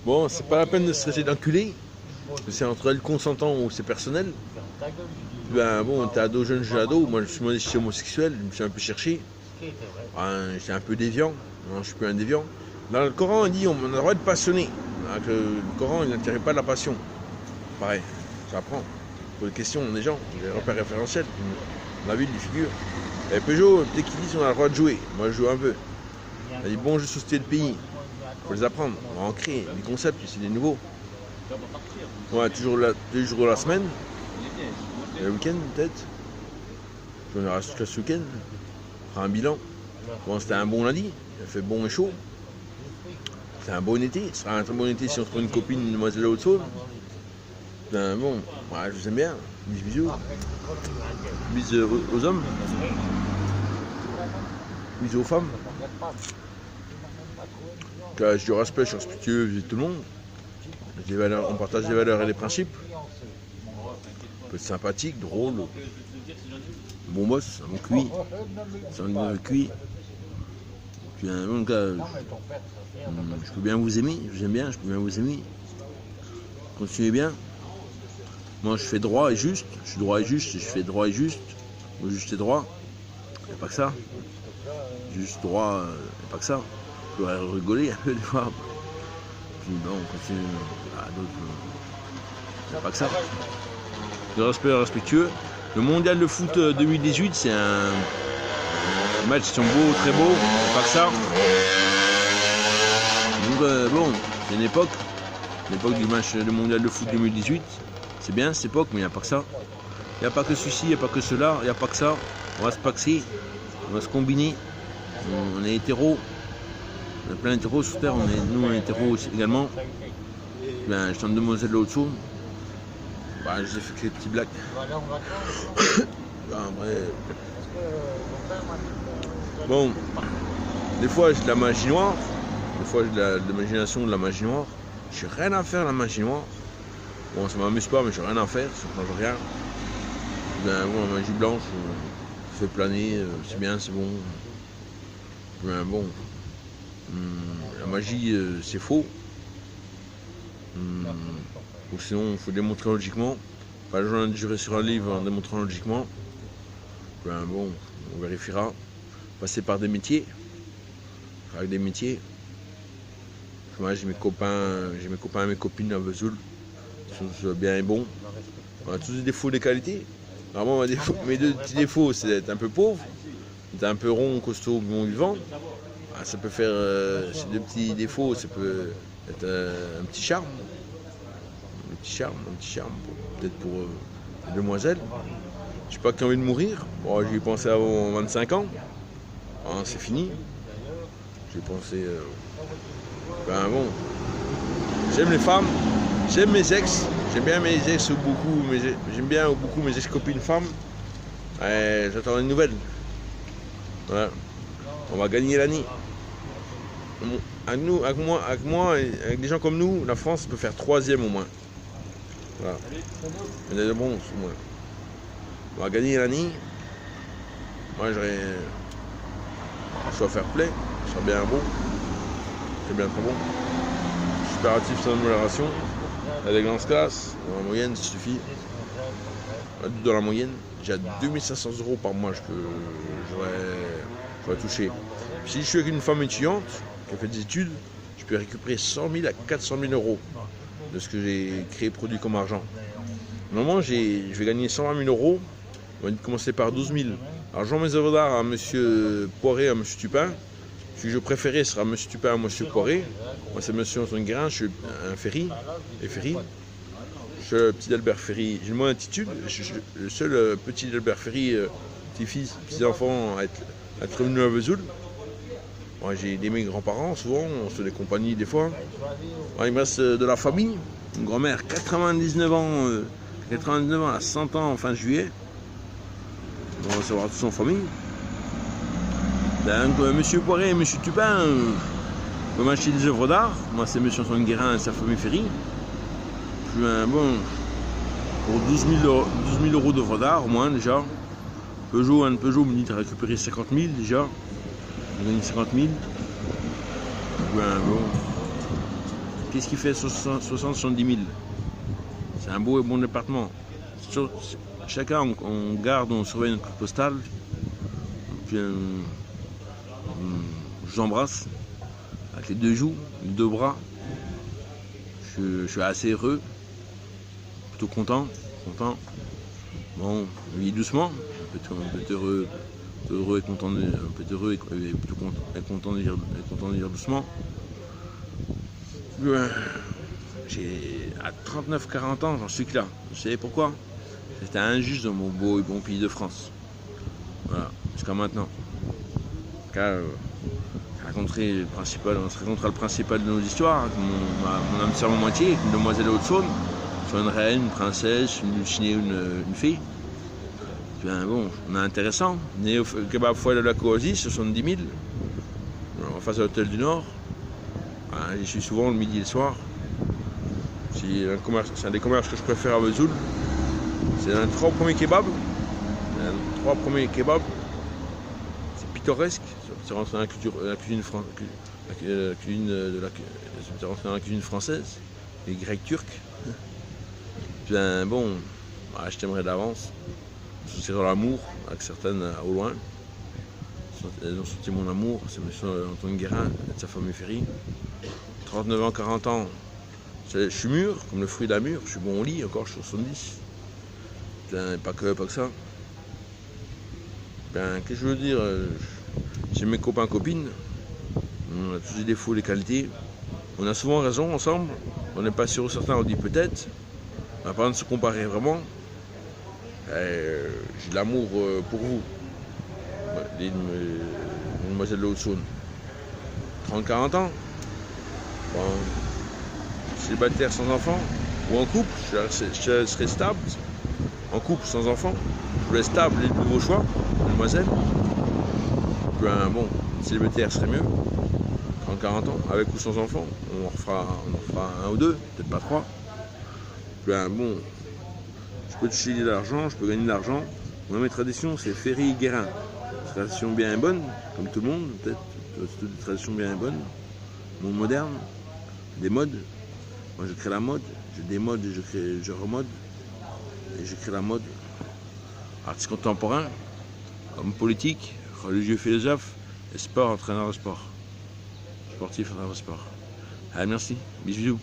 Bon, c'est pas la peine de se traiter d'enculé. C'est entre le consentant ou c'est personnel. Ben bon, t'es ado, jeune, je suis ado. Moi, je suis modeste homosexuel. Je me suis un peu cherché. J'étais un peu déviant. Non, je suis plus un déviant. Dans le Coran, il dit on a le droit de passionner. Alors que le Coran, il n'interdit pas la passion. Pareil, ça apprend. Pour les questions des gens, des repères référentiels. On a vu des figures. Et Peugeot, dès qu'ils disent on a le droit de jouer, moi je joue un peu. Il a dit bon jeux de société de pays. Il faut les apprendre. On va en créer des concepts, c'est des nouveaux. Ouais, toujours deux jours de la semaine. Et le week-end peut-être. On aura jusqu'à ce week-end. On fera un bilan. Bon, c'était un bon lundi. Il a fait bon et chaud. C'est un bon été. Ce sera un très bon été si on se prend une copine, une demoiselle Haute-Saône. Ben bon, ouais, je vous aime bien. Bisous. Bisous aux hommes. Bisous aux femmes. Je du respect, je suis respectueux vis-à-vis de tout le monde. Des valeurs, on partage des valeurs et des principes. On peut être sympathique, drôle. Bon boss, un bon cuit. C'est un cuit. Je suis un bon gars. Je peux bien vous aimer, j'aime bien, je peux bien vous aimer. Continuez bien. Moi je fais droit et juste, je suis droit et juste, je fais droit et juste. Moi juste et droit. Il n'y a pas que ça. Juste droit, il n'y a pas que ça. Je pourrais rigoler un peu des fois. Puis bon, on continue à d'autres. Il n'y a pas que ça. Le respect respectueux. Le mondial de foot 2018, c'est un match qui sont beaux, très beaux, il n'y a pas que ça. Donc bon, c'est une époque du match du mondial de foot 2018. C'est bien cette époque, mais il n'y a pas que ça. Il n'y a pas que ceci, il n'y a pas que cela, il n'y a pas que ça. On va se paxer, on va se combiner. On est hétéros. On a plein d'hétéros sur Terre, nous on est hétéros aussi, également. Ben, je suis une demoiselle de Haute-Saône. Ben, je ai fait que les petits blagues. Ben, après... Bon, des fois j'ai de la magie noire, des fois j'ai de l'imagination de la magie noire. J'ai rien à faire la magie noire. Bon, ça m'amuse pas, mais j'ai rien à faire, ça ne change rien. Ben, bon, la magie blanche, ça fait planer, c'est bien, c'est bon. Ben, bon, la magie, c'est faux. Ou sinon, il faut démontrer logiquement. Pas le journal de jurer sur un livre en démontrant logiquement. Ben, bon, on vérifiera. Passer par des métiers. Avec des métiers. Moi, j'ai mes copains et mes copines à Vesoul. Ils sont tous bien et bons. On a tous des défauts, des qualités. Alors moi, mes deux petits défauts, c'est d'être un peu pauvre, d'être un peu rond, costaud, bon vivant. Ah, ça peut faire, ces deux petits défauts, ça peut être un petit charme. Un petit charme, peut-être pour les demoiselles. Je n'ai pas qu'envie de mourir. Bon, j'y ai pensé avant 25 ans. Ah, c'est fini. J'ai pensé... Ben bon, j'aime les femmes, j'aime mes ex, j'aime bien mes ex beaucoup, j'aime bien beaucoup mes ex-copines femmes. J'attends une nouvelle. Voilà. On va gagner l'année. Avec moi, avec des gens comme nous, la France peut faire 3e au moins. Voilà. Médaille de bronze au moins. On va gagner l'année. Moi j'aurais... soit fair play, soit bien bon. C'est bien très bon. Supératif sans modération. Élégance classe. Dans la moyenne, ça suffit. Dans la moyenne, j'ai 2500 € par mois que j'aurais touché. Si je suis avec une femme étudiante qui a fait des études, je peux récupérer 100 000 à 400 000 € de ce que j'ai créé, produit comme argent. Normalement, je vais gagner 120 000 €. On va commencer par 12 000. Alors, je rends mes œuvres d'art à M. Poiré, à M. Tupin. Celui que je préférais sera M. Tupin à M. Poiré. Moi, c'est M. Antoine Guérin, je suis un Ferry. Et Ferry. Je suis le petit Albert Ferry. J'ai mon attitude. Je suis le seul petit Albert Ferry, petit-fils, petits-enfants à être revenu à Vesoul. Moi, j'ai aidé mes grands-parents, souvent, on se fait des compagnies des fois. Moi, il me reste de la famille. Une grand-mère, 99 ans, à 100 ans en fin juillet. On va savoir tous en famille. Donc, M. Poiré et M. Tupin peuvent m'acheter des œuvres d'art. Moi, c'est M. Antoine Guérin et sa famille Ferry. Je suis bon, pour 12 000 € d'œuvres d'art, au moins, déjà. Un Peugeot me dit de récupérer 50 000 déjà. J'ai gagné 50 000. Bon. qu'est-ce qui fait 60-70 000? C'est un beau et bon département. Chacun, on garde, on surveille notre carte postale. Puis, je vous embrasse avec les deux joues, les deux bras. Je suis assez heureux, plutôt content. Bon, on vit doucement, on peut être heureux et content, on peut être heureux et plutôt content de vivre doucement. J'ai à 39-40 ans, j'en suis que là. Vous savez pourquoi? C'était injuste dans mon beau et bon pays de France. Voilà, jusqu'à maintenant. Car, on se racontera le principal de nos histoires, hein, mon âme sœur moitié, une demoiselle de Haute-Saône, soit une reine, une princesse, une dulcinée, une fille. Bien bon, on est intéressant. Né au kebab foie de la Coasie, 70 000, en face à l'hôtel du Nord. Voilà, j'y suis souvent le midi et le soir. C'est un des commerces que je préfère à Vesoul. C'est un 3 premiers kebabs. C'est pittoresque. C'est rentré dans la cuisine française, les grecs turcs. Bien bon, je t'aimerais d'avance. C'est dans l'amour, avec certaines au loin. Elles ont senti mon amour, c'est M. Antoine Guérin et sa famille Ferry. 39 ans, 40 ans. Je suis mûr, comme le fruit d'un mûr. Je suis bon au lit, encore je suis 70. Bien, pas que ça. Bien, qu'est-ce que je veux dire? J'ai mes copains, copines. On a tous des défauts, des qualités. On a souvent raison ensemble. On n'est pas sûr ou certain, on dit peut-être. On n'a pas besoin de se comparer vraiment. J'ai de l'amour pour vous, les demoiselles de Haute-Saône. 30-40 ans. Bon, célibataire sans enfant, ou en couple, je serai stable. En couple sans enfant, je voulais stable et le plus beau choix, mademoiselle. Puis bon, célibataire serait mieux. 30-40 ans, avec ou sans enfant, on en fera un ou deux, peut-être pas trois. Puis bon, je peux toucher de l'argent, je peux gagner de l'argent. Moi, mes traditions, c'est Ferry Guérin. Tradition bien bonne, comme tout le monde, peut-être. Toutes des traditions bien bonnes. Monde moderne, des modes. Moi, je crée la mode, je démode et je remode. Et je crée la mode. Artiste contemporain, homme politique, religieux philosophe, et sport, entraîneur de sport. Sportif, entraîneur de sport. Allez, merci. Bisous.